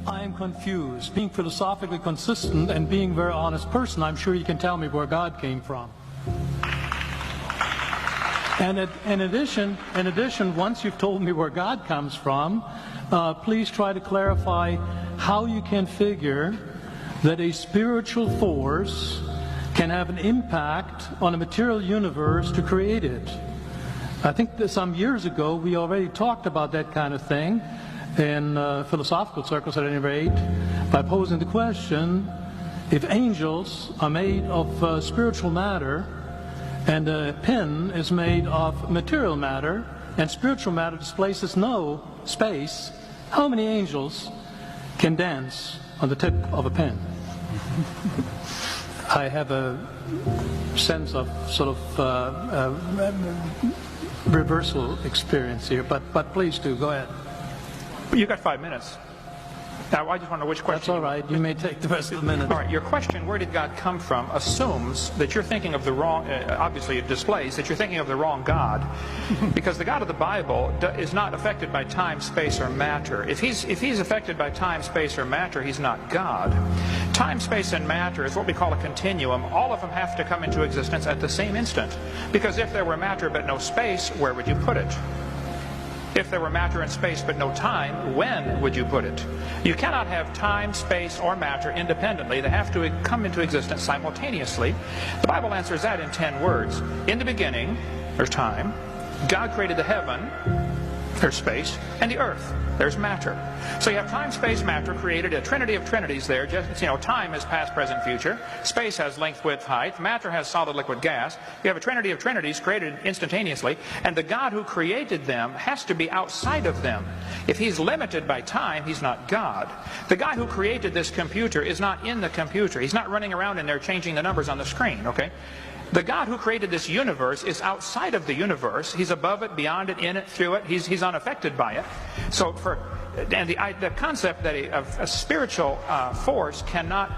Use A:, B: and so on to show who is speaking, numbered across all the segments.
A: I am confused. Being philosophically consistent and being a very honest person, I'm sure you can tell me where God came from. And in addition, once you've told me where God comes from, please try to clarify how you can figure that a spiritual force can have an impact on a material universe to create it. I think that some years ago we already talked about that kind of thing in philosophical circles at any rate, by posing the question, if angels are made of spiritual matter and a pen is made of material matter and spiritual matter displaces no space, how many angels can dance on the tip of a pen? I have a sense of sort of reversal experience here, but please do, go ahead.
B: You've got 5 minutes. Now, I just want to know which question.
A: That's all right. You may take the rest of the minute.
B: All right. Your question, where did God come from, assumes that you're thinking of the wrong, obviously it displays that you're thinking of the wrong God. Because the God of the Bible is not affected by time, space, or matter. If he's affected by time, space, or matter, he's not God. Time, space, and matter is what we call a continuum. All of them have to come into existence at the same instant. Because if there were matter but no space, where would you put it? If there were matter and space but no time, when would you put it? You cannot have time, space, or matter independently. They have to come into existence simultaneously. The Bible answers that in 10 words. In the beginning, there's time. God created the heaven, there's space, and the earth, there's matter. So you have time, space, matter created, a trinity of trinities there. Just, time is past, present, future. Space has length, width, height. Matter has solid, liquid, gas. You have a trinity of trinities created instantaneously, and the God who created them has to be outside of them. If he's limited by time, he's not God. The guy who created this computer is not in the computer. He's not running around in there changing the numbers on the screen, okay? The God who created this universe is outside of the universe. He's above it, beyond it, in it, through it. He's unaffected by it. So the concept that a spiritual force cannot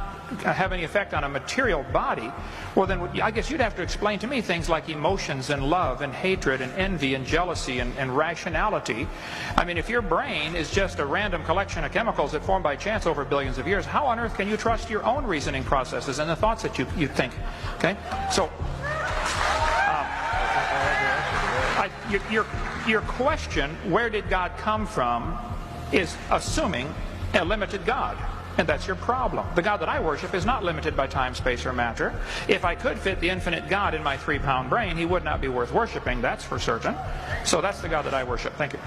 B: have any effect on a material body, well then I guess you'd have to explain to me things like emotions and love and hatred and envy and jealousy and rationality. I mean, if your brain is just a random collection of chemicals that form by chance over billions of years, how on earth can you trust your own reasoning processes and the thoughts that you think? Okay, so your question, where did God come from, is assuming a limited God. And that's your problem. The God that I worship is not limited by time, space, or matter. If I could fit the infinite God in my 3-pound brain, he would not be worth worshiping, that's for certain. So that's the God that I worship. Thank you.